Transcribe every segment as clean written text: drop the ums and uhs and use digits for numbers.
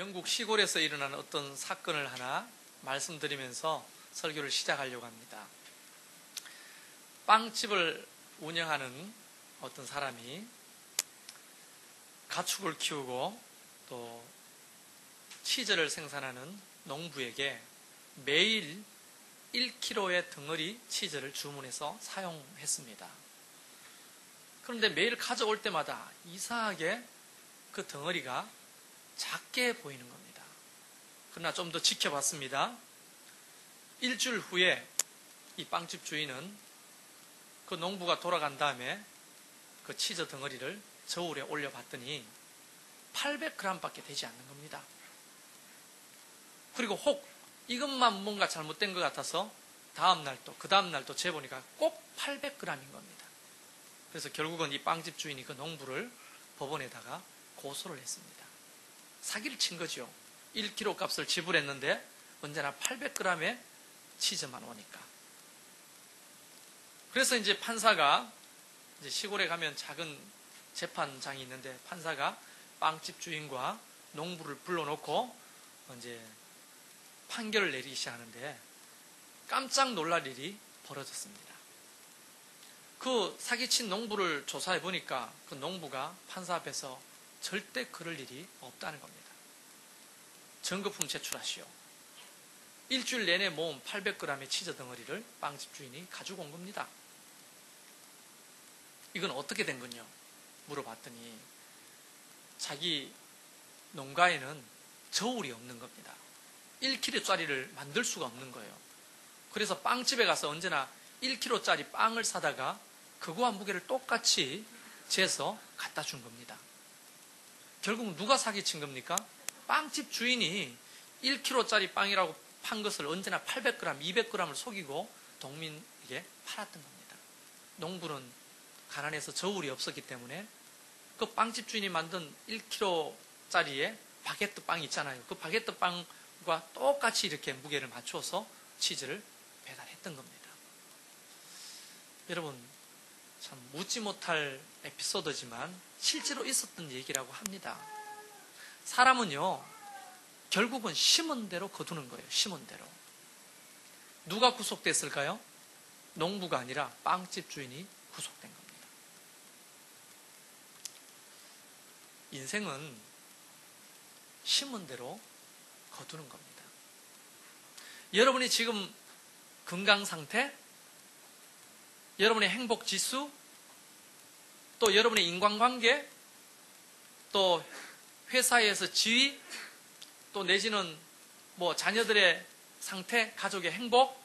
영국 시골에서 일어난 어떤 사건을 하나 말씀드리면서 설교를 시작하려고 합니다. 빵집을 운영하는 어떤 사람이 가축을 키우고 또 치즈를 생산하는 농부에게 매일 1kg의 덩어리 치즈를 주문해서 사용했습니다. 그런데 매일 가져올 때마다 이상하게 그 덩어리가 작게 보이는 겁니다. 그러나 좀 더 지켜봤습니다. 일주일 후에 이 빵집 주인은 그 농부가 돌아간 다음에 그 치즈 덩어리를 저울에 올려봤더니 800g밖에 되지 않는 겁니다. 그리고 혹 이것만 뭔가 잘못된 것 같아서 그 다음 날 또 재보니까 꼭 800g인 겁니다. 그래서 결국은 이 빵집 주인이 그 농부를 법원에다가 고소를 했습니다. 사기를 친 거죠. 1kg 값을 지불했는데 언제나 800g의 치즈만 오니까. 그래서 이제 판사가 이제 시골에 가면 작은 재판장이 있는데 판사가 빵집 주인과 농부를 불러놓고 이제 판결을 내리기 시작하는데 깜짝 놀랄 일이 벌어졌습니다. 그 사기친 농부를 조사해 보니까 그 농부가 판사 앞에서 절대 그럴 일이 없다는 겁니다. 증거품 제출하시오. 일주일 내내 모은 800g의 치즈 덩어리를 빵집 주인이 가지고 온 겁니다. 이건 어떻게 된 거냐 물어봤더니 자기 농가에는 저울이 없는 겁니다. 1kg짜리를 만들 수가 없는 거예요. 그래서 빵집에 가서 언제나 1kg짜리 빵을 사다가 그거와 무게를 똑같이 재서 갖다 준 겁니다. 결국 누가 사기친 겁니까? 빵집 주인이 1kg짜리 빵이라고 판 것을 언제나 800g, 200g을 속이고 농민에게 팔았던 겁니다. 농부는 가난해서 저울이 없었기 때문에 그 빵집 주인이 만든 1kg짜리의 바게트 빵 있잖아요. 그 바게트 빵과 똑같이 이렇게 무게를 맞춰서 치즈를 배달했던 겁니다. 여러분, 참 묻지 못할 에피소드지만 실제로 있었던 얘기라고 합니다. 사람은요, 결국은 심은 대로 거두는 거예요. 심은 대로. 누가 구속됐을까요? 농부가 아니라 빵집 주인이 구속된 겁니다. 인생은 심은 대로 거두는 겁니다. 여러분이 지금 건강 상태, 여러분의 행복 지수, 또 여러분의 인간관계, 또 회사에서 지위, 또 내지는 뭐 자녀들의 상태, 가족의 행복,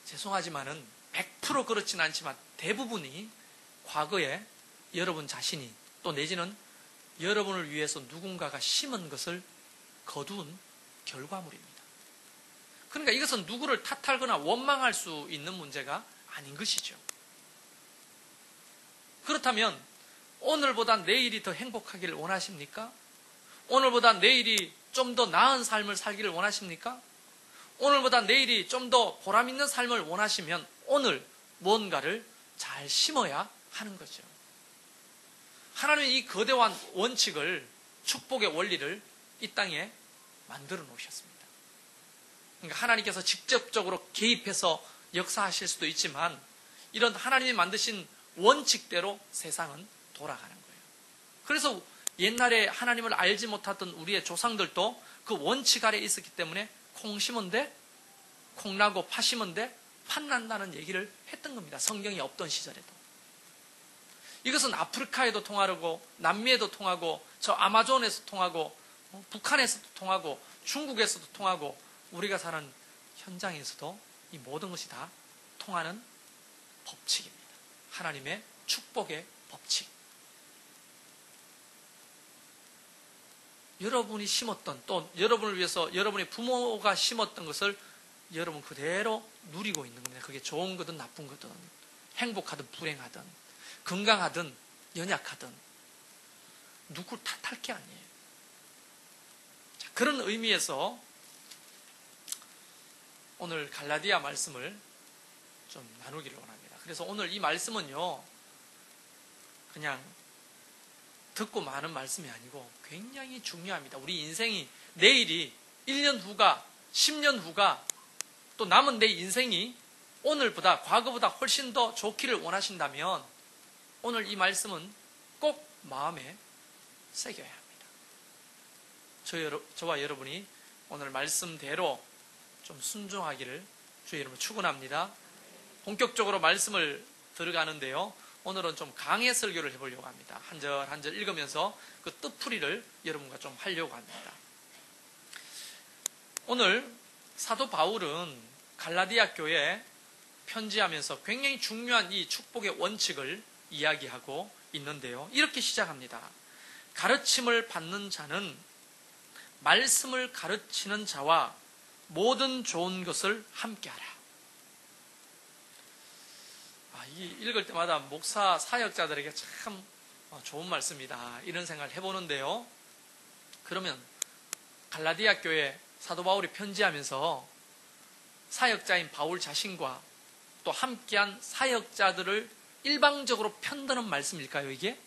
죄송하지만은 100% 그렇진 않지만 대부분이 과거에 여러분 자신이 또 내지는 여러분을 위해서 누군가가 심은 것을 거둔 결과물입니다. 그러니까 이것은 누구를 탓하거나 원망할 수 있는 문제가 아닌 것이죠. 그렇다면 오늘보다 내일이 더 행복하기를 원하십니까? 오늘보다 내일이 좀 더 나은 삶을 살기를 원하십니까? 오늘보다 내일이 좀 더 보람 있는 삶을 원하시면 오늘 뭔가를 잘 심어야 하는 거죠. 하나님은 이 거대한 원칙을, 축복의 원리를 이 땅에 만들어 놓으셨습니다. 그러니까 하나님께서 직접적으로 개입해서 역사하실 수도 있지만 이런 하나님이 만드신 원칙대로 세상은 돌아가는 거예요. 그래서 옛날에 하나님을 알지 못하던 우리의 조상들도 그 원칙 아래에 있었기 때문에 콩 심은데 콩 나고 파 심은데 팥 난다는 얘기를 했던 겁니다. 성경이 없던 시절에도. 이것은 아프리카에도 통하고 남미에도 통하고 저 아마존에서 통하고 북한에서도 통하고 중국에서도 통하고 우리가 사는 현장에서도 이 모든 것이 다 통하는 법칙입니다. 하나님의 축복의 법칙. 여러분이 심었던 또 여러분을 위해서 여러분의 부모가 심었던 것을 여러분 그대로 누리고 있는 겁니다. 그게 좋은 거든 나쁜 거든 행복하든 불행하든 건강하든 연약하든 누굴 탓할 게 아니에요. 자, 그런 의미에서 오늘 갈라디아 말씀을 좀 나누기를 원합니다. 그래서 오늘 이 말씀은요 그냥 듣고 마는 말씀이 아니고 굉장히 중요합니다. 우리 인생이 내일이 1년 후가 10년 후가 또 남은 내 인생이 오늘보다 과거보다 훨씬 더 좋기를 원하신다면 오늘 이 말씀은 꼭 마음에 새겨야 합니다. 저와 여러분이 오늘 말씀대로 좀 순종하기를 주의 이름으로 축원합니다. 본격적으로 말씀을 들어가는데요. 오늘은 좀 강해 설교를 해보려고 합니다. 한 절 한 절 읽으면서 그 뜻풀이를 여러분과 좀 하려고 합니다. 오늘 사도 바울은 갈라디아 교회에 편지하면서 굉장히 중요한 이 축복의 원칙을 이야기하고 있는데요. 이렇게 시작합니다. 가르침을 받는 자는 말씀을 가르치는 자와 모든 좋은 것을 함께하라. 이 읽을 때마다 목사 사역자들에게 참 좋은 말씀이다 이런 생각을 해보는데요. 그러면 갈라디아 교회 사도 바울이 편지하면서 사역자인 바울 자신과 또 함께한 사역자들을 일방적으로 편드는 말씀일까요, 이게?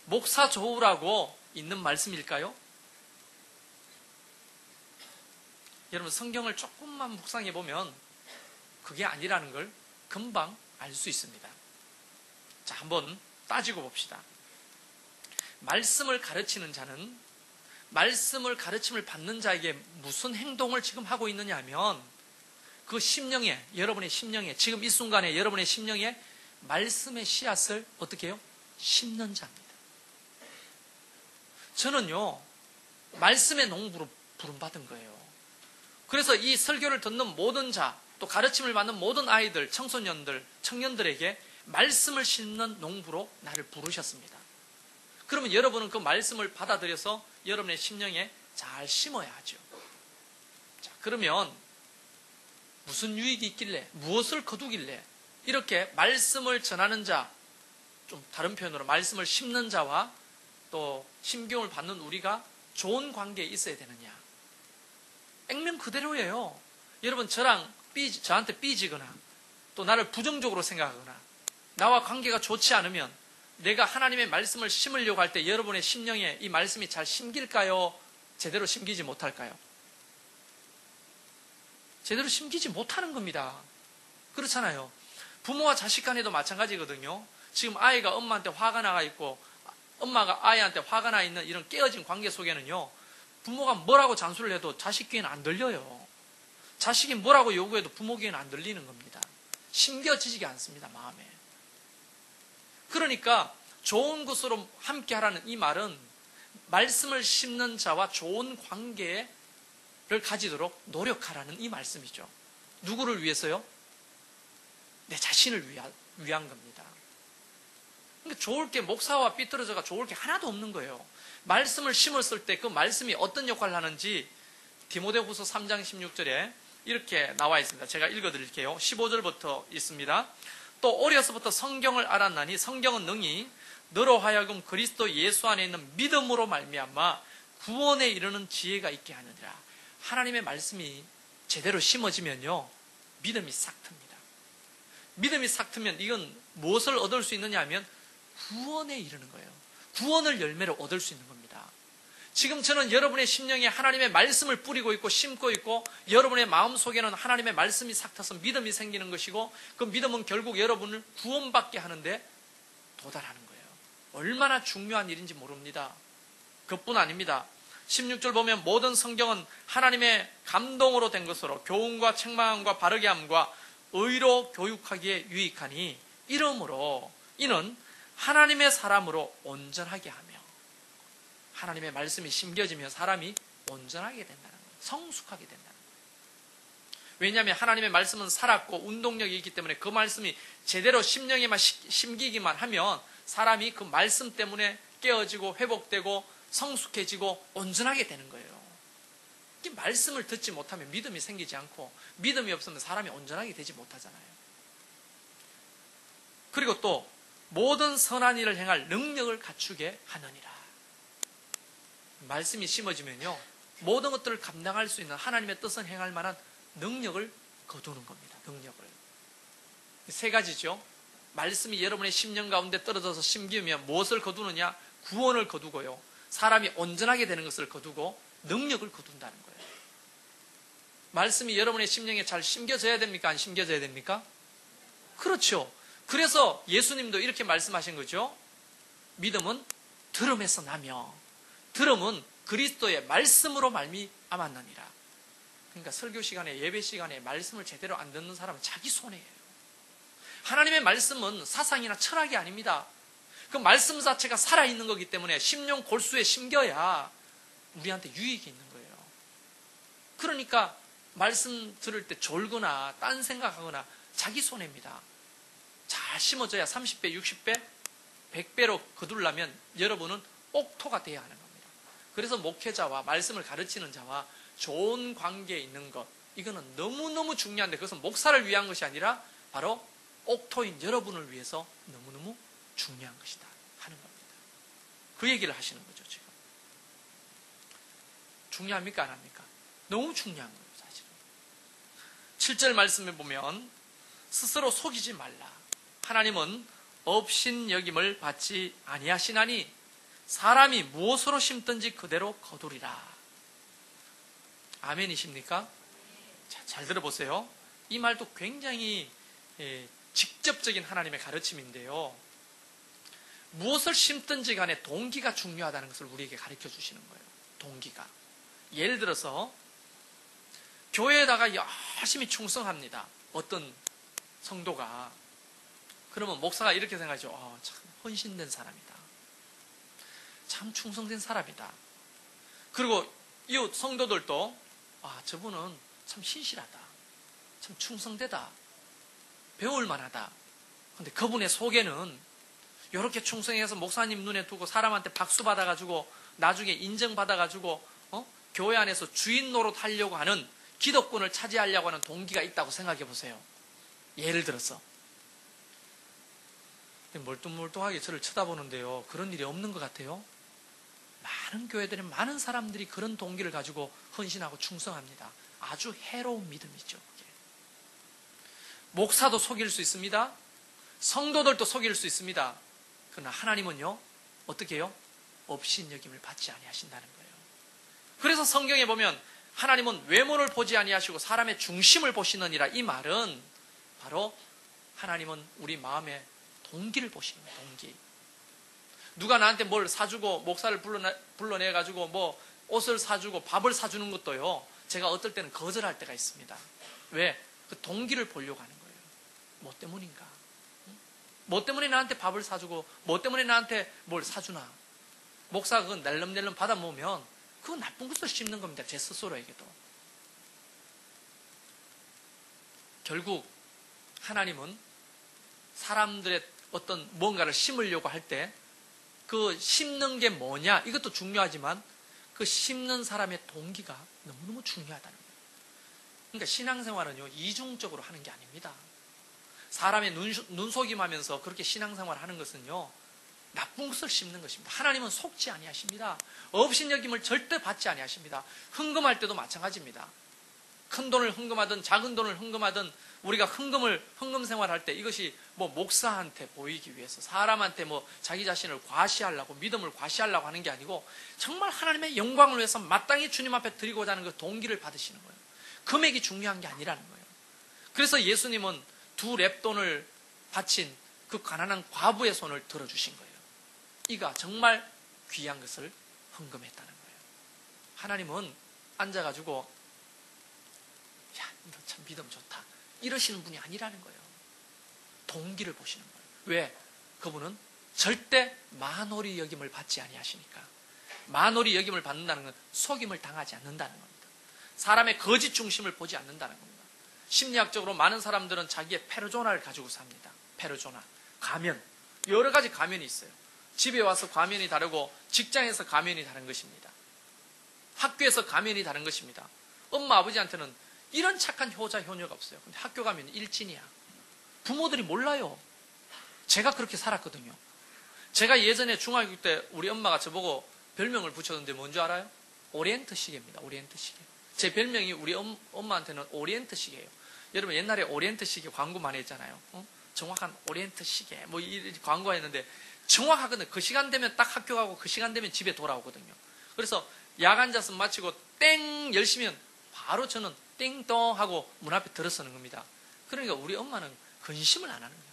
목사 좋으라고 있는 말씀일까요? 여러분, 성경을 조금만 묵상해 보면 그게 아니라는 걸 금방 알 수 있습니다. 자, 한번 따지고 봅시다. 말씀을 가르치는 자는 말씀을 가르침을 받는 자에게 무슨 행동을 지금 하고 있느냐 하면 그 심령에, 여러분의 심령에, 지금 이 순간에 여러분의 심령에 말씀의 씨앗을 어떻게 해요? 심는 자입니다. 저는요, 말씀의 농부로 부름받은 거예요. 그래서 이 설교를 듣는 모든 자, 또 가르침을 받는 모든 아이들, 청소년들, 청년들에게 말씀을 심는 농부로 나를 부르셨습니다. 그러면 여러분은 그 말씀을 받아들여서 여러분의 심령에 잘 심어야 하죠. 자, 그러면 무슨 유익이 있길래, 무엇을 거두길래 이렇게 말씀을 전하는 자, 좀 다른 표현으로 말씀을 심는 자와 또 심경을 받는 우리가 좋은 관계에 있어야 되느냐. 액면 그대로예요. 여러분, 저한테 삐지거나 또 나를 부정적으로 생각하거나 나와 관계가 좋지 않으면 내가 하나님의 말씀을 심으려고 할 때 여러분의 심령에 이 말씀이 잘 심길까요? 제대로 심기지 못할까요? 제대로 심기지 못하는 겁니다. 그렇잖아요. 부모와 자식 간에도 마찬가지거든요. 지금 아이가 엄마한테 화가 나가 있고 엄마가 아이한테 화가 나 있는 이런 깨어진 관계 속에는요, 부모가 뭐라고 잔소리를 해도 자식 귀에는 안 들려요. 자식이 뭐라고 요구해도 부모 귀에는 안 들리는 겁니다. 심겨지지가 않습니다, 마음에. 그러니까 좋은 것으로 함께 하라는 이 말은 말씀을 심는 자와 좋은 관계를 가지도록 노력하라는 이 말씀이죠. 누구를 위해서요? 내 자신을 위한 겁니다. 그러니까 좋을 게, 목사와 삐뚤어져가 좋을 게 하나도 없는 거예요. 말씀을 심었을 때 그 말씀이 어떤 역할을 하는지 디모데후서 3장 16절에 이렇게 나와 있습니다. 제가 읽어드릴게요. 15절부터 있습니다. 또 어려서부터 성경을 알았나니 성경은 능히 너로 하여금 그리스도 예수 안에 있는 믿음으로 말미암아 구원에 이르는 지혜가 있게 하느니라. 하나님의 말씀이 제대로 심어지면요, 믿음이 싹 틉니다. 믿음이 싹 트면 이건 무엇을 얻을 수 있느냐 하면 구원에 이르는 거예요. 구원을 열매로 얻을 수 있는 겁니다. 지금 저는 여러분의 심령에 하나님의 말씀을 뿌리고 있고 심고 있고 여러분의 마음속에는 하나님의 말씀이 싹 타서 믿음이 생기는 것이고 그 믿음은 결국 여러분을 구원받게 하는데 도달하는 거예요. 얼마나 중요한 일인지 모릅니다. 그뿐 아닙니다. 16절 보면 모든 성경은 하나님의 감동으로 된 것으로 교훈과 책망과 바르게 함과 의로 교육하기에 유익하니 이러므로 이는 하나님의 사람으로 온전하게 하며, 하나님의 말씀이 심겨지며 사람이 온전하게 된다는 거예요. 성숙하게 된다는 거예요. 왜냐하면 하나님의 말씀은 살았고 운동력이 있기 때문에 그 말씀이 제대로 심령에만 심기기만 하면 사람이 그 말씀 때문에 깨어지고 회복되고 성숙해지고 온전하게 되는 거예요. 이 말씀을 듣지 못하면 믿음이 생기지 않고 믿음이 없으면 사람이 온전하게 되지 못하잖아요. 그리고 또 모든 선한 일을 행할 능력을 갖추게 하느니라. 말씀이 심어지면요, 모든 것들을 감당할 수 있는 하나님의 뜻을 행할 만한 능력을 거두는 겁니다. 능력을. 세 가지죠. 말씀이 여러분의 심령 가운데 떨어져서 심기면 무엇을 거두느냐? 구원을 거두고요. 사람이 온전하게 되는 것을 거두고 능력을 거둔다는 거예요. 말씀이 여러분의 심령에 잘 심겨져야 됩니까? 안 심겨져야 됩니까? 그렇죠. 그래서 예수님도 이렇게 말씀하신 거죠. 믿음은 들음에서 나며 들음은 그리스도의 말씀으로 말미암았느니라. 그러니까 설교 시간에 예배 시간에 말씀을 제대로 안 듣는 사람은 자기 손해예요. 하나님의 말씀은 사상이나 철학이 아닙니다. 그 말씀 자체가 살아있는 거기 때문에 심령 골수에 심겨야 우리한테 유익이 있는 거예요. 그러니까 말씀 들을 때 졸거나 딴 생각하거나 자기 손해입니다. 잘 심어져야 30배, 60배, 100배로 거두려면 여러분은 옥토가 돼야 하는 겁니다. 그래서 목회자와 말씀을 가르치는 자와 좋은 관계에 있는 것, 이거는 너무너무 중요한데 그것은 목사를 위한 것이 아니라 바로 옥토인 여러분을 위해서 너무너무 중요한 것이다 하는 겁니다. 그 얘기를 하시는 거죠. 지금 중요합니까? 안 합니까? 너무 중요한 거예요. 사실은 7절 말씀에 보면 스스로 속이지 말라. 하나님은 업신여김을 받지 아니하시나니 사람이 무엇으로 심든지 그대로 거두리라. 아멘이십니까? 자, 잘 들어보세요. 이 말도 굉장히 직접적인 하나님의 가르침인데요. 무엇을 심든지 간에 동기가 중요하다는 것을 우리에게 가르쳐 주시는 거예요. 동기가. 예를 들어서 교회에다가 열심히 충성합니다. 어떤 성도가. 그러면 목사가 이렇게 생각하죠. 참 헌신된 사람이다. 참 충성된 사람이다. 그리고 이 성도들도 저분은 참 신실하다. 참 충성되다. 배울 만하다. 그런데 그분의 속에는 이렇게 충성해서 목사님 눈에 두고 사람한테 박수 받아가지고 나중에 인정받아가지고 교회 안에서 주인 노릇 하려고 하는 기득권을 차지하려고 하는 동기가 있다고 생각해 보세요. 예를 들어서 멀뚱멀뚱하게 저를 쳐다보는데요. 그런 일이 없는 것 같아요. 많은 교회들은 많은 사람들이 그런 동기를 가지고 헌신하고 충성합니다. 아주 해로운 믿음이죠. 그게. 목사도 속일 수 있습니다. 성도들도 속일 수 있습니다. 그러나 하나님은요, 어떻게 해요? 업신여김을 받지 아니하신다는 거예요. 그래서 성경에 보면 하나님은 외모를 보지 아니하시고 사람의 중심을 보시느니라. 이 말은 바로 하나님은 우리 마음의 동기를 보시는 거예요. 동기. 누가 나한테 뭘 사주고 목사를 불러내가지고 뭐 옷을 사주고 밥을 사주는 것도요, 제가 어떨 때는 거절할 때가 있습니다. 왜? 그 동기를 보려고 하는 거예요. 뭐 때문인가? 뭐 때문에 나한테 밥을 사주고 뭐 때문에 나한테 뭘 사주나? 목사가 그건 낼름낼름 받아 먹으면 그건 나쁜 것을 심는 겁니다. 제 스스로에게도. 결국 하나님은 사람들의 어떤 뭔가를 심으려고 할 때 그 심는 게 뭐냐? 이것도 중요하지만 그 심는 사람의 동기가 너무너무 중요하다는 거예요. 그러니까 신앙생활은요, 이중적으로 하는 게 아닙니다. 사람의 눈속임하면서 그렇게 신앙생활을 하는 것은요, 나쁜 것을 심는 것입니다. 하나님은 속지 아니하십니다. 업신여김을 절대 받지 아니하십니다. 헌금할 때도 마찬가지입니다. 큰 돈을 헌금하든 작은 돈을 헌금하든 우리가 헌금 생활할 때 이것이 뭐 목사한테 보이기 위해서 사람한테 뭐 자기 자신을 과시하려고 믿음을 과시하려고 하는 게 아니고 정말 하나님의 영광을 위해서 마땅히 주님 앞에 드리고자 하는 그 동기를 받으시는 거예요. 금액이 중요한 게 아니라는 거예요. 그래서 예수님은 2렙돈을 바친 그 가난한 과부의 손을 들어주신 거예요. 이가 정말 귀한 것을 헌금했다는 거예요. 하나님은 앉아가지고 야, 너 참 믿음 좋다 이러시는 분이 아니라는 거예요. 동기를 보시는 거예요. 왜? 그분은 절대 만홀히 여김을 받지 아니하시니까. 만홀히 여김을 받는다는 건 속임을 당하지 않는다는 겁니다. 사람의 거짓 중심을 보지 않는다는 겁니다. 심리학적으로 많은 사람들은 자기의 페르조나를 가지고 삽니다. 페르조나, 가면. 여러 가지 가면이 있어요. 집에 와서 가면이 다르고 직장에서 가면이 다른 것입니다. 학교에서 가면이 다른 것입니다. 엄마 아버지한테는 이런 착한 효자 효녀가 없어요. 근데 학교 가면 일진이야. 부모들이 몰라요. 제가 그렇게 살았거든요. 제가 예전에 중학교 때 우리 엄마가 저보고 별명을 붙였는데 뭔지 알아요? 오리엔트 시계입니다. 오리엔트 시계. 제 별명이 우리 엄마한테는 오리엔트 시계예요. 여러분 옛날에 오리엔트 시계 광고 많이 했잖아요. 정확한 오리엔트 시계 뭐 이 광고했는데 정확하거든요. 그 시간 되면 딱 학교 가고 그 시간 되면 집에 돌아오거든요. 그래서 야간 자습 마치고 땡 10시면 바로 저는 띵동 하고 문 앞에 들어서는 겁니다. 그러니까 우리 엄마는 근심을 안 하는 거예요.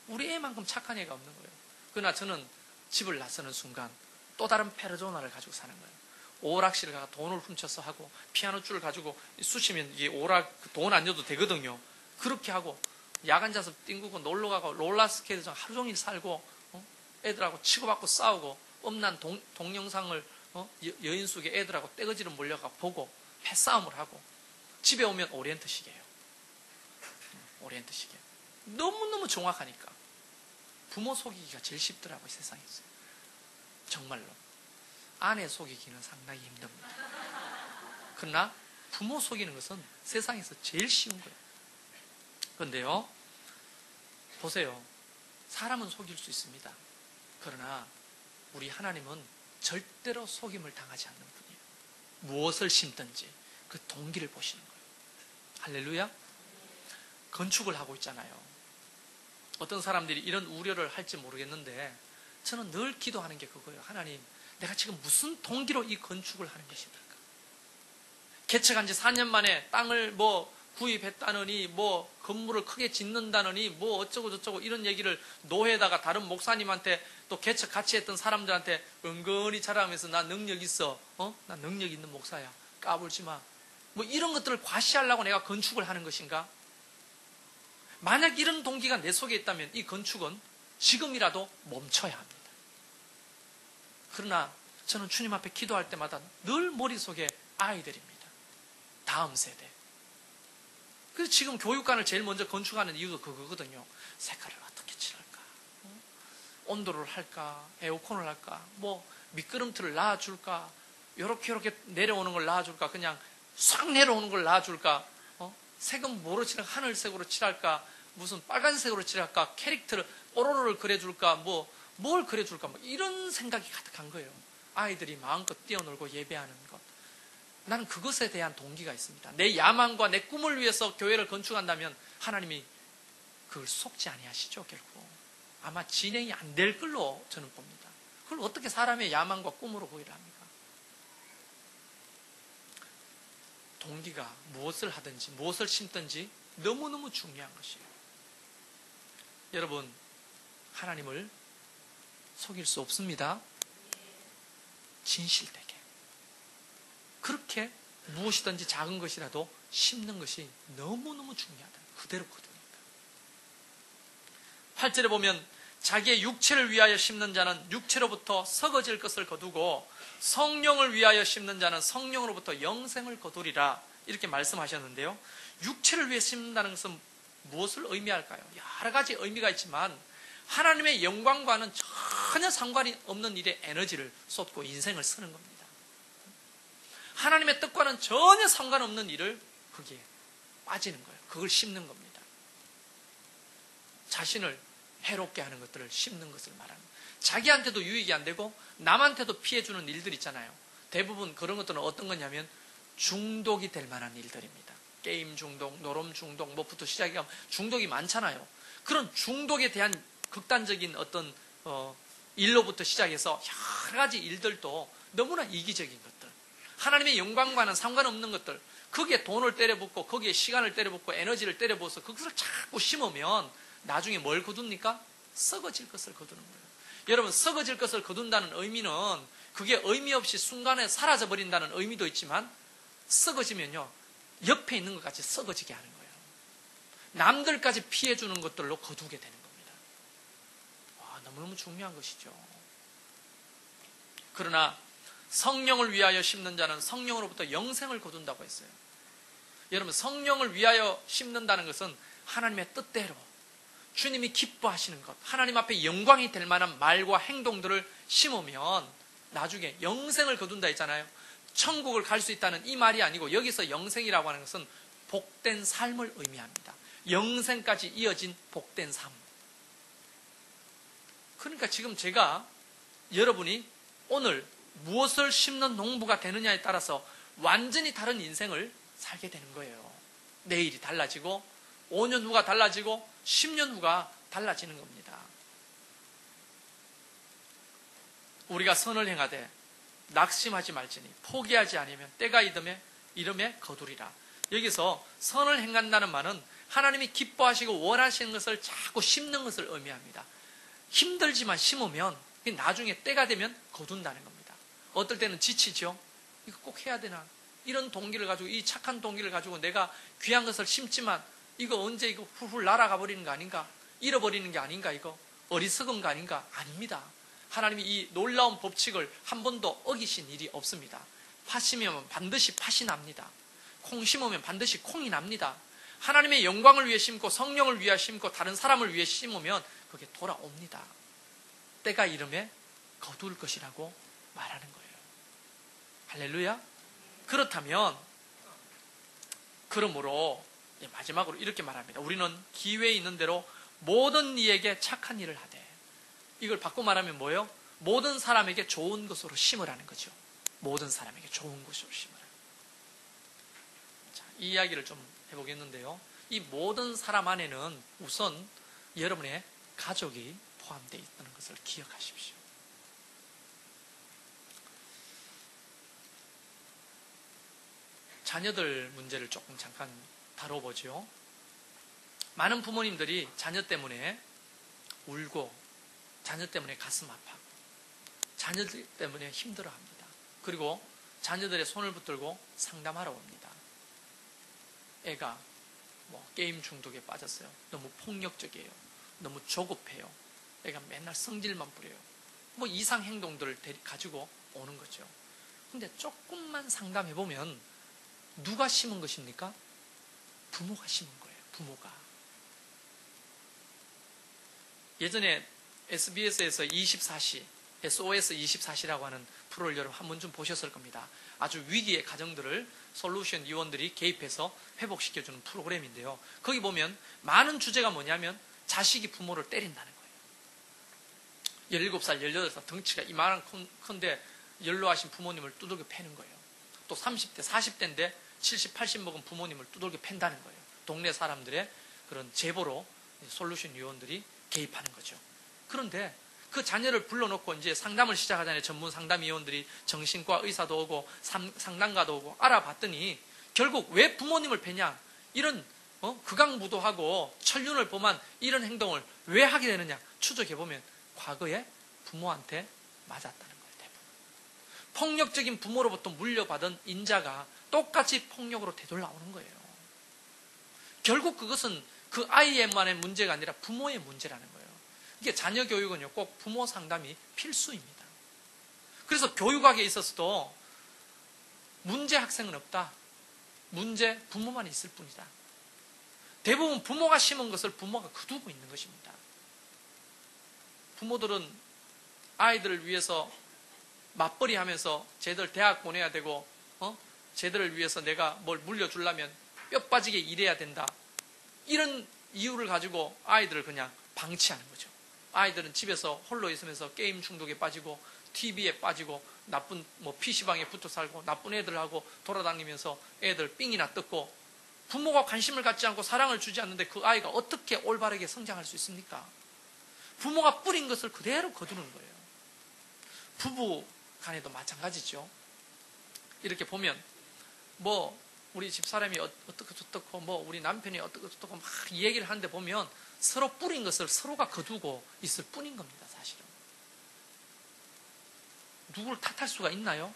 우리 애만큼 착한 애가 없는 거예요. 그러나 저는 집을 나서는 순간 또 다른 페르소나를 가지고 사는 거예요. 오락실을 가서 돈을 훔쳐서 하고 피아노 줄을 가지고 쑤시면 이 오락 돈 안 줘도 되거든요. 그렇게 하고 야간 자습 띵구고 놀러 가고 롤러스케이트장 하루 종일 살고 애들하고 치고받고 싸우고 엄난 동영상을 여인 속에 애들하고 떼거지로 몰려가 보고 패싸움을 하고 집에 오면 오리엔트 시계예요. 오리엔트 시계. 너무너무 정확하니까 부모 속이기가 제일 쉽더라고요. 세상에서. 정말로. 아내 속이기는 상당히 힘듭니다. 그러나 부모 속이는 것은 세상에서 제일 쉬운 거예요. 그런데요, 보세요. 사람은 속일 수 있습니다. 그러나 우리 하나님은 절대로 속임을 당하지 않는 분이에요. 무엇을 심든지 그 동기를 보시는 거예요. 할렐루야. 건축을 하고 있잖아요. 어떤 사람들이 이런 우려를 할지 모르겠는데 저는 늘 기도하는 게 그거예요. 하나님, 내가 지금 무슨 동기로 이 건축을 하는 것입니까? 개척한 지 4년 만에 땅을 구입했다느니 건물을 크게 짓는다느니 어쩌고 저쩌고 이런 얘기를 노회에다가 다른 목사님한테 또 개척 같이 했던 사람들한테 은근히 자랑하면서 나 능력 있어. 나 능력 있는 목사야. 까불지 마. 이런 것들을 과시하려고 내가 건축을 하는 것인가? 만약 이런 동기가 내 속에 있다면 이 건축은 지금이라도 멈춰야 합니다. 그러나 저는 주님 앞에 기도할 때마다 늘 머릿속에 아이들입니다. 다음 세대. 그래서 지금 교육관을 제일 먼저 건축하는 이유도 그거거든요. 색깔을 어떻게 칠할까? 온도를 할까? 에어컨을 할까? 미끄럼틀을 놔줄까? 요렇게 내려오는 걸 놔줄까? 그냥 싹 내려오는 걸 놔줄까? 색은 뭐로 칠할까? 하늘색으로 칠할까? 무슨 빨간색으로 칠할까? 캐릭터를, 오로로를 그려줄까? 뭘 그려줄까? 이런 생각이 가득한 거예요. 아이들이 마음껏 뛰어놀고 예배하는 것. 나는 그것에 대한 동기가 있습니다. 내 야망과 내 꿈을 위해서 교회를 건축한다면 하나님이 그걸 속지 아니하시죠, 결국. 아마 진행이 안 될 걸로 저는 봅니다. 그걸 어떻게 사람의 야망과 꿈으로 구애를 합니까? 동기가 무엇을 하든지 무엇을 심든지 너무너무 중요한 것이에요. 여러분, 하나님을 속일 수 없습니다. 진실되게. 그렇게 무엇이든지 작은 것이라도 심는 것이 너무너무 중요하다. 그대로 거두니까. 8절에 보면 자기의 육체를 위하여 심는 자는 육체로부터 썩어질 것을 거두고 성령을 위하여 심는 자는 성령으로부터 영생을 거두리라. 이렇게 말씀하셨는데요. 육체를 위해 심는다는 것은 무엇을 의미할까요? 여러 가지 의미가 있지만 하나님의 영광과는 전혀 상관이 없는 일에 에너지를 쏟고 인생을 쓰는 겁니다. 하나님의 뜻과는 전혀 상관없는 일을 거기에 빠지는 거예요. 그걸 심는 겁니다. 자신을 해롭게 하는 것들을 심는 것을 말하는 거예요. 자기한테도 유익이 안 되고 남한테도 피해주는 일들 있잖아요. 대부분 그런 것들은 어떤 거냐면 중독이 될 만한 일들입니다. 게임 중독, 노름 중독, 뭐부터 시작하면 중독이 많잖아요. 그런 중독에 대한 극단적인 어떤 일로부터 시작해서 여러 가지 일들도 너무나 이기적인 것들, 하나님의 영광과는 상관없는 것들, 거기에 돈을 때려붓고 거기에 시간을 때려붓고 에너지를 때려부어서 그것을 자꾸 심으면 나중에 뭘 거둡니까? 썩어질 것을 거두는 거예요. 여러분, 썩어질 것을 거둔다는 의미는 그게 의미 없이 순간에 사라져버린다는 의미도 있지만 썩어지면요, 옆에 있는 것 같이 썩어지게 하는 거예요. 남들까지 피해주는 것들로 거두게 되는 겁니다. 와, 너무너무 중요한 것이죠. 그러나 성령을 위하여 심는 자는 성령으로부터 영생을 거둔다고 했어요. 여러분, 성령을 위하여 심는다는 것은 하나님의 뜻대로 주님이 기뻐하시는 것, 하나님 앞에 영광이 될 만한 말과 행동들을 심으면 나중에 영생을 거둔다 했잖아요. 천국을 갈 수 있다는 이 말이 아니고 여기서 영생이라고 하는 것은 복된 삶을 의미합니다. 영생까지 이어진 복된 삶. 그러니까 지금 제가 여러분이 오늘 무엇을 심는 농부가 되느냐에 따라서 완전히 다른 인생을 살게 되는 거예요. 내일이 달라지고 5년 후가 달라지고 10년 후가 달라지는 겁니다. 우리가 선을 행하되 낙심하지 말지니 포기하지 않으면 때가 이름에 거두리라. 여기서 선을 행한다는 말은 하나님이 기뻐하시고 원하시는 것을 자꾸 심는 것을 의미합니다. 힘들지만 심으면 나중에 때가 되면 거둔다는 겁니다. 어떨 때는 지치죠. 이거 꼭 해야 되나? 이런 동기를 가지고, 이 착한 동기를 가지고 내가 귀한 것을 심지만 이거 언제 이거 훌훌 날아가 버리는 거 아닌가? 잃어버리는 게 아닌가? 이거 어리석은 거 아닌가? 아닙니다. 하나님이 이 놀라운 법칙을 한 번도 어기신 일이 없습니다. 파 심으면 반드시 팥이 납니다. 콩 심으면 반드시 콩이 납니다. 하나님의 영광을 위해 심고 성령을 위해 심고 다른 사람을 위해 심으면 그게 돌아옵니다. 때가 이름에 거둘 것이라고 말하는 거예요. 할렐루야. 그렇다면 그러므로 마지막으로 이렇게 말합니다. 우리는 기회에 있는 대로 모든 이에게 착한 일을 하되, 이걸 바꿔 말하면 뭐예요? 모든 사람에게 좋은 것으로 심으라는 거죠. 모든 사람에게 좋은 것으로 심으라. 자, 이 이야기를 좀 해보겠는데요. 이 모든 사람 안에는 우선 여러분의 가족이 포함되어 있다는 것을 기억하십시오. 자녀들 문제를 조금 잠깐 다뤄보죠. 많은 부모님들이 자녀 때문에 울고, 자녀 때문에 가슴 아파하고, 자녀들 때문에 힘들어합니다. 그리고 자녀들의 손을 붙들고 상담하러 옵니다. 애가 게임 중독에 빠졌어요. 너무 폭력적이에요. 너무 조급해요. 애가 맨날 성질만 부려요. 이상 행동들을 가지고 오는 거죠. 근데 조금만 상담해보면 누가 심은 것입니까? 부모가 심은 거예요. 부모가. 예전에 SBS에서 24시, SOS 24시라고 하는 프로를 여러분 한 번쯤 보셨을 겁니다. 아주 위기의 가정들을 솔루션 요원들이 개입해서 회복시켜주는 프로그램인데요. 거기 보면 많은 주제가 뭐냐면 자식이 부모를 때린다는 거예요. 17살, 18살 덩치가 이만한 큰데 연로하신 부모님을 두들겨 패는 거예요. 또 30대, 40대인데 70, 80 먹은 부모님을 두들겨 팬다는 거예요. 동네 사람들의 그런 제보로 솔루션 요원들이 개입하는 거죠. 그런데 그 자녀를 불러놓고 이제 상담을 시작하잖아요. 전문 상담 위원들이 정신과 의사도 오고 상담가도 오고 알아봤더니 결국 왜 부모님을 패냐? 이런 극악무도하고 천륜을 범한 이런 행동을 왜 하게 되느냐? 추적해보면 과거에 부모한테 맞았다는 거예요. 대부분. 폭력적인 부모로부터 물려받은 인자가 똑같이 폭력으로 되돌아오는 거예요. 결국 그것은 그 아이만의 문제가 아니라 부모의 문제라는 거예요. 이게 자녀 교육은요, 꼭 부모 상담이 필수입니다. 그래서 교육학에 있어서도 문제 학생은 없다. 문제 부모만 있을 뿐이다. 대부분 부모가 심은 것을 부모가 거두고 있는 것입니다. 부모들은 아이들을 위해서 맞벌이 하면서 쟤들 대학 보내야 되고, 쟤들을 위해서 내가 뭘 물려주려면 뼈 빠지게 일해야 된다. 이런 이유를 가지고 아이들을 그냥 방치하는 거죠. 아이들은 집에서 홀로 있으면서 게임 중독에 빠지고 TV에 빠지고 나쁜 PC방에 붙어 살고 나쁜 애들하고 돌아다니면서 애들 삥이나 뜯고 부모가 관심을 갖지 않고 사랑을 주지 않는데 그 아이가 어떻게 올바르게 성장할 수 있습니까? 부모가 뿌린 것을 그대로 거두는 거예요. 부부 간에도 마찬가지죠. 이렇게 보면 우리 집사람이 어떻고 저떻고 우리 남편이 어떻고 저떻고 막 이 얘기를 하는데 보면 서로 뿌린 것을 서로가 거두고 있을 뿐인 겁니다. 사실은. 누구를 탓할 수가 있나요?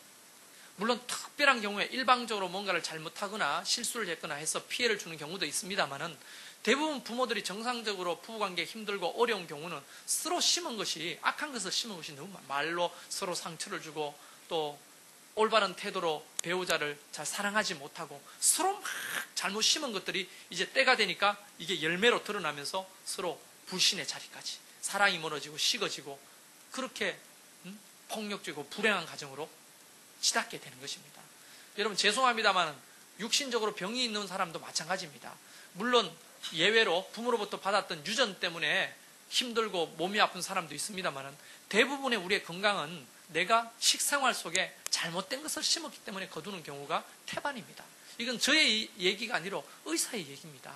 물론 특별한 경우에 일방적으로 뭔가를 잘못하거나 실수를 했거나 해서 피해를 주는 경우도 있습니다만은 대부분 부모들이 정상적으로 부부관계 힘들고 어려운 경우는 서로 심은 것이, 악한 것을 심은 것이 너무 말로 서로 상처를 주고 또 올바른 태도로 배우자를 잘 사랑하지 못하고 서로 막 잘못 심은 것들이 이제 때가 되니까 이게 열매로 드러나면서 서로 불신의 자리까지 사랑이 멀어지고 식어지고 그렇게 폭력적이고 불행한 가정으로 치닫게 되는 것입니다. 여러분 죄송합니다만 육신적으로 병이 있는 사람도 마찬가지입니다. 물론 예외로 부모로부터 받았던 유전 때문에 힘들고 몸이 아픈 사람도 있습니다만 대부분의 우리의 건강은 내가 식생활 속에 잘못된 것을 심었기 때문에 거두는 경우가 태반입니다. 이건 저의 얘기가 아니라 의사의 얘기입니다.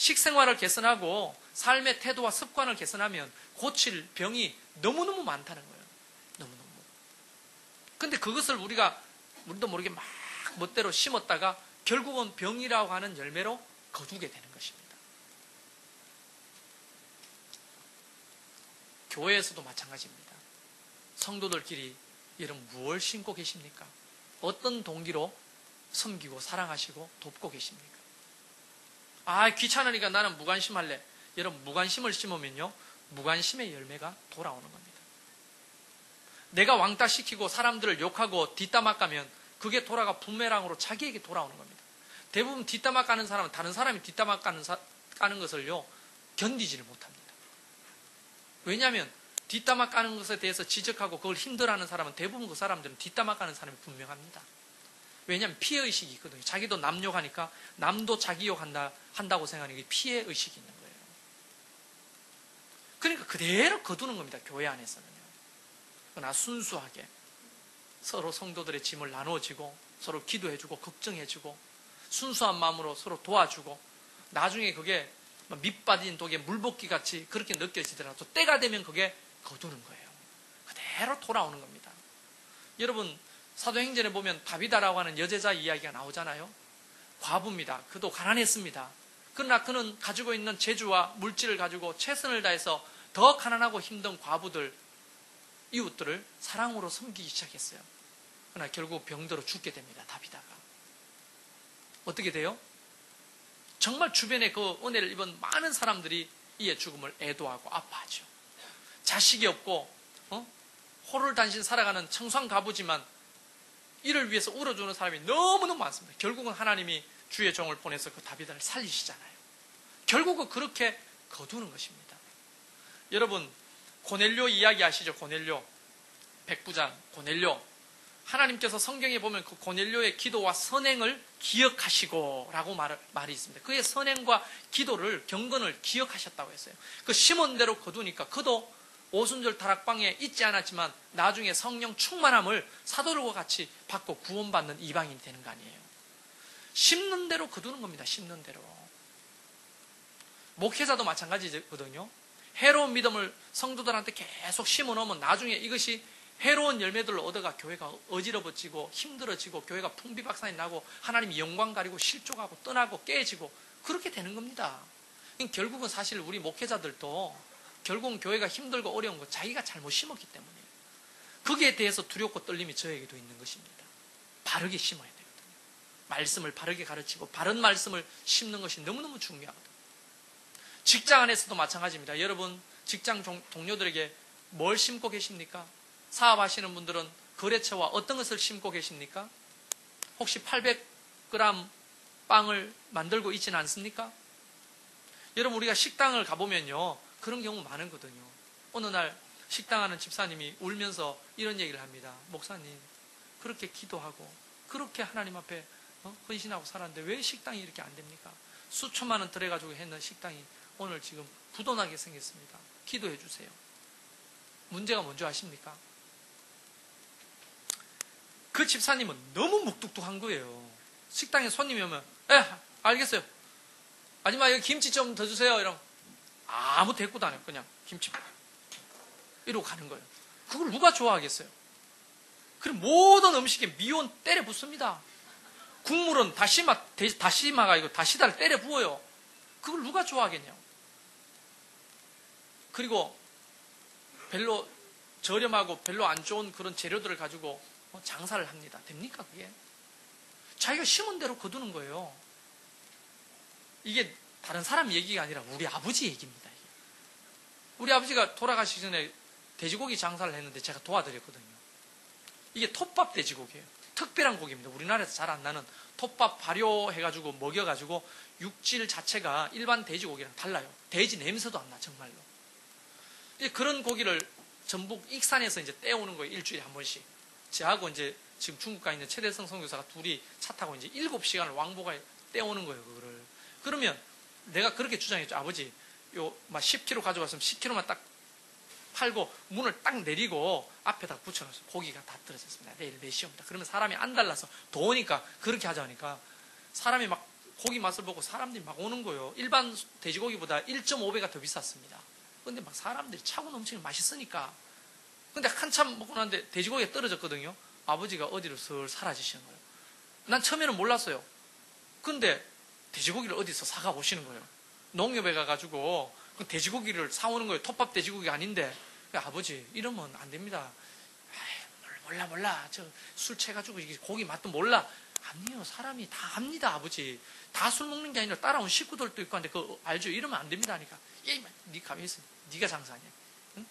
식생활을 개선하고 삶의 태도와 습관을 개선하면 고칠 병이 너무너무 많다는 거예요. 너무너무. 근데 그것을 우리도 모르게 막 멋대로 심었다가 결국은 병이라고 하는 열매로 거두게 되는 것입니다. 교회에서도 마찬가지입니다. 성도들끼리 여러분 무엇을 심고 계십니까? 어떤 동기로 섬기고 사랑하시고 돕고 계십니까? 귀찮으니까 나는 무관심할래. 여러분 무관심을 심으면요 무관심의 열매가 돌아오는 겁니다. 내가 왕따 시키고 사람들을 욕하고 뒷담화 까면 그게 돌아가 부메랑으로 자기에게 돌아오는 겁니다. 대부분 뒷담화 까는 사람은 다른 사람이 뒷담화 까는 것을요 견디지를 못합니다. 왜냐하면 뒷담화 까는 것에 대해서 지적하고 그걸 힘들어하는 사람은 대부분 그 사람들은 뒷담화 까는 사람이 분명합니다. 왜냐하면 피해의식이 있거든요. 자기도 남 욕하니까 남도 자기 욕한다고 생각하는 게 피해의식이 있는 거예요. 그러니까 그대로 거두는 겁니다. 교회 안에서는요. 그러나 순수하게 서로 성도들의 짐을 나누어지고 서로 기도해주고 걱정해주고 순수한 마음으로 서로 도와주고 나중에 그게 밑빠진 독에 물볶이 같이 그렇게 느껴지더라도 때가 되면 그게 거두는 거예요. 그대로 돌아오는 겁니다. 여러분 사도행전에 보면 다비다라고 하는 여제자 이야기가 나오잖아요. 과부입니다. 그도 가난했습니다. 그러나 그는 가지고 있는 재주와 물질을 가지고 최선을 다해서 더 가난하고 힘든 과부들, 이웃들을 사랑으로 섬기기 시작했어요. 그러나 결국 병들어 죽게 됩니다. 다비다가. 어떻게 돼요? 정말 주변에 그 은혜를 입은 많은 사람들이 이의 죽음을 애도하고 아파하죠. 자식이 없고 호를 단신 살아가는 청소한 가부지만 이를 위해서 울어주는 사람이 너무너무 많습니다. 결국은 하나님이 주의 종을 보내서 그 다비다를 살리시잖아요. 결국은 그렇게 거두는 것입니다. 여러분 고넬료 이야기 아시죠? 고넬료 백부장 고넬료. 하나님께서 성경에 보면 그 고넬료의 기도와 선행을 기억하시고 라고 말이 있습니다. 그의 선행과 기도를 경건을 기억하셨다고 했어요. 그 심은 대로 거두니까 그도 오순절 다락방에 있지 않았지만 나중에 성령 충만함을 사도들과 같이 받고 구원받는 이방인이 되는 거 아니에요. 심는 대로 거두는 겁니다. 심는 대로. 목회자도 마찬가지거든요. 해로운 믿음을 성도들한테 계속 심어놓으면 나중에 이것이 해로운 열매들을 얻어가 교회가 어지러워지고 힘들어지고 교회가 풍비박산이 나고 하나님이 영광 가리고 실족하고 떠나고 깨지고 그렇게 되는 겁니다. 결국은 사실 우리 목회자들도 결국은 교회가 힘들고 어려운 거 자기가 잘못 심었기 때문이에요. 거기에 대해서 두렵고 떨림이 저에게도 있는 것입니다. 바르게 심어야 되거든요. 말씀을 바르게 가르치고 바른 말씀을 심는 것이 너무너무 중요하거든요. 직장 안에서도 마찬가지입니다. 여러분 직장 동료들에게 뭘 심고 계십니까? 사업하시는 분들은 거래처와 어떤 것을 심고 계십니까? 혹시 800g 빵을 만들고 있지는 않습니까? 여러분 우리가 식당을 가보면요 그런 경우 많거든요. 어느 날 식당하는 집사님이 울면서 이런 얘기를 합니다. 목사님 그렇게 기도하고 그렇게 하나님 앞에 헌신하고 살았는데 왜 식당이 이렇게 안 됩니까? 수천만 원 들여가지고 했는 식당이 오늘 지금 부도나게 생겼습니다. 기도해 주세요. 문제가 뭔지 아십니까? 그 집사님은 너무 묵뚝뚝한 거예요. 식당에 손님이 오면 알겠어요. 아줌마 여기 김치 좀 더 주세요. 이러면 아무 대꾸도 안 해요. 그냥 김치 이러고 가는 거예요. 그걸 누가 좋아하겠어요? 그리고 모든 음식에 미원 때려 붓습니다. 국물은 다시마가 아니고 다시다를 때려 부어요. 그걸 누가 좋아하겠냐고. 그리고 별로 저렴하고 별로 안 좋은 그런 재료들을 가지고 장사를 합니다. 됩니까 그게? 자기가 심은 대로 거두는 거예요. 이게 다른 사람 얘기가 아니라 우리 아버지 얘기입니다. 우리 아버지가 돌아가시기 전에 돼지고기 장사를 했는데 제가 도와드렸거든요. 이게 톱밥 돼지고기예요. 특별한 고기입니다. 우리나라에서 잘 안 나는 톱밥 발효해가지고 먹여가지고 육질 자체가 일반 돼지고기랑 달라요. 돼지 냄새도 안 나 정말로. 그런 고기를 전북 익산에서 이제 떼오는 거예요. 일주일에 한 번씩. 저하고 이제 지금 중국 가 있는 최대성 선교사가 둘이 차 타고 이제 7시간을 왕복에 떼오는 거예요. 그거를. 그러면 내가 그렇게 주장했죠. 아버지, 요, 막 10kg 가져갔으면 10kg만 딱 팔고 문을 딱 내리고 앞에다 붙여놨어요. 고기가 다 떨어졌습니다. 내일 몇 시옵니다. 그러면 사람이 안 달라서 더우니까 그렇게 하자니까 사람이 막 고기 맛을 보고 사람들이 막 오는 거예요. 일반 돼지고기보다 1.5배가 더 비쌌습니다. 근데 막 사람들이 차고 넘치는 맛있으니까. 근데 한참 먹고 나는데 돼지고기가 떨어졌거든요. 아버지가 어디로 슬 사라지시는 거예요. 난 처음에는 몰랐어요. 근데 돼지고기를 어디서 사가 오시는 거예요. 농협에 가가지고 돼지고기를 사오는 거예요. 톱밥 돼지고기가 아닌데. 아버지 이러면 안 됩니다. 몰라. 저 술 취해가지고 고기 맛도 몰라. 아니요, 사람이 다 합니다, 아버지. 다 술 먹는 게 아니라 따라온 식구들도 있고 한데 그거 알죠? 이러면 안 됩니다 하니까. 네 가만히 있어. 네가 장사하냐? 응?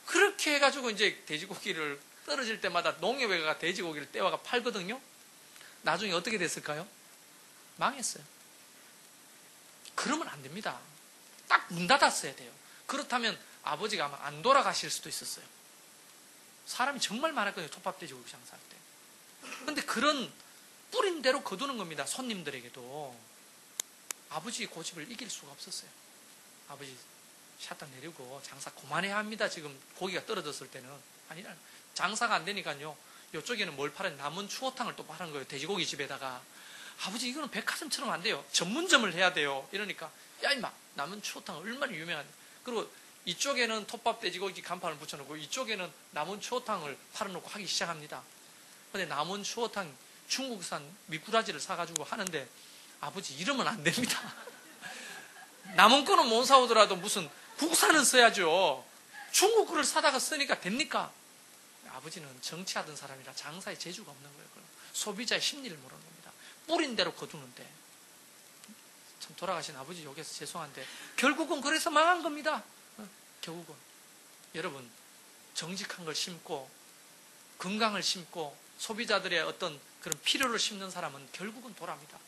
그렇게 해가지고 이제 돼지고기를 떨어질 때마다 농협에 가 돼지고기를 떼와가 팔거든요. 나중에 어떻게 됐을까요? 망했어요. 그러면 안 됩니다. 딱 문 닫았어야 돼요. 그렇다면 아버지가 아마 안 돌아가실 수도 있었어요. 사람이 정말 많았거든요. 톱밥 돼지고기 장사할 때. 근데 그런 뿌린 대로 거두는 겁니다. 손님들에게도. 아버지 고집을 이길 수가 없었어요. 아버지 샷다 내리고 장사 그만해야 합니다. 지금 고기가 떨어졌을 때는. 아니라 장사가 안 되니까요. 이쪽에는 뭘 팔아요? 남은 추어탕을 또 파는 거예요. 돼지고기 집에다가. 아버지 이거는 백화점처럼 안 돼요. 전문점을 해야 돼요. 이러니까 야 임마 남은 추어탕 얼마나 유명한데. 그리고 이쪽에는 톱밥 돼지고기 간판을 붙여놓고 이쪽에는 남은 추어탕을 팔아놓고 하기 시작합니다. 근데 남은 추어탕 중국산 미꾸라지를 사가지고 하는데 아버지 이러면 안 됩니다. 남은 거는 못 사오더라도 무슨 국산은 써야죠. 중국 거를 사다가 쓰니까 됩니까? 아버지는 정치하던 사람이라 장사에 재주가 없는 거예요. 소비자의 심리를 모르는 겁니다. 뿌린 대로 거두는데. 참 돌아가신 아버지 욕해서 죄송한데 결국은 그래서 망한 겁니다. 결국은 여러분 정직한 걸 심고 건강을 심고 소비자들의 어떤 그런 필요를 심는 사람은 결국은 돌아옵니다.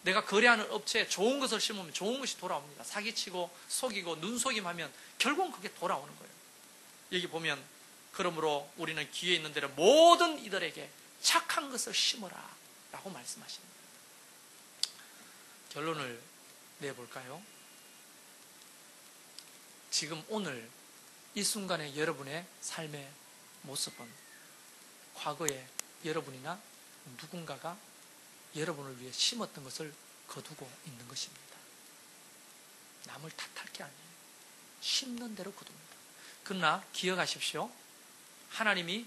내가 거래하는 업체에 좋은 것을 심으면 좋은 것이 돌아옵니다. 사기치고 속이고 눈속임하면 결국은 그게 돌아오는 거예요. 여기 보면 그러므로 우리는 귀에 있는 대로 모든 이들에게 착한 것을 심어라 라고 말씀하십니다. 결론을 내볼까요? 지금 오늘 이 순간의 여러분의 삶의 모습은 과거에 여러분이나 누군가가 여러분을 위해 심었던 것을 거두고 있는 것입니다. 남을 탓할 게 아니에요. 심는 대로 거둡니다. 그러나 기억하십시오. 하나님이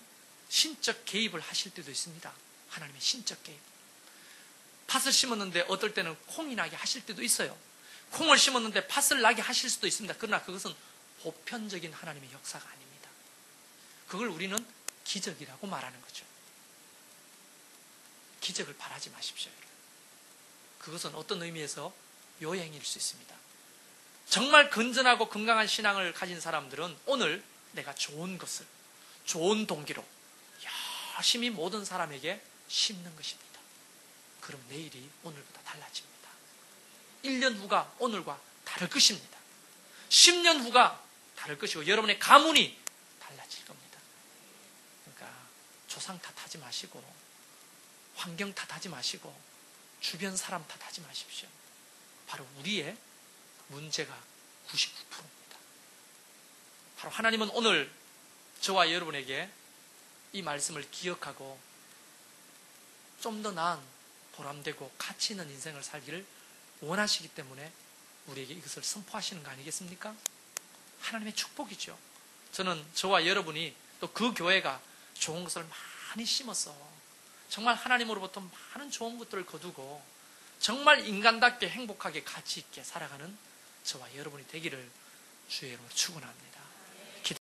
신적 개입을 하실 때도 있습니다. 하나님의 신적 개입. 팥을 심었는데 어떨 때는 콩이 나게 하실 때도 있어요. 콩을 심었는데 팥을 나게 하실 수도 있습니다. 그러나 그것은 보편적인 하나님의 역사가 아닙니다. 그걸 우리는 기적이라고 말하는 거죠. 기적을 바라지 마십시오. 그것은 어떤 의미에서 요행일 수 있습니다. 정말 건전하고 건강한 신앙을 가진 사람들은 오늘 내가 좋은 것을 좋은 동기로 열심히 모든 사람에게 심는 것입니다. 그럼 내일이 오늘보다 달라집니다. 1년 후가 오늘과 다를 것입니다. 10년 후가 다를 것이고 여러분의 가문이 달라질 겁니다. 그러니까 조상 탓하지 마시고 환경 탓하지 마시고 주변 사람 탓하지 마십시오. 바로 우리의 문제가 99%입니다. 바로 하나님은 오늘 저와 여러분에게 이 말씀을 기억하고 좀 더 나은 보람되고 가치 있는 인생을 살기를 원하시기 때문에 우리에게 이것을 선포하시는 거 아니겠습니까? 하나님의 축복이죠. 저는 저와 여러분이 또 그 교회가 좋은 것을 많이 심어서 정말 하나님으로부터 많은 좋은 것들을 거두고 정말 인간답게 행복하게 가치 있게 살아가는 저와 여러분이 되기를 주의 이름으로 축원합니다.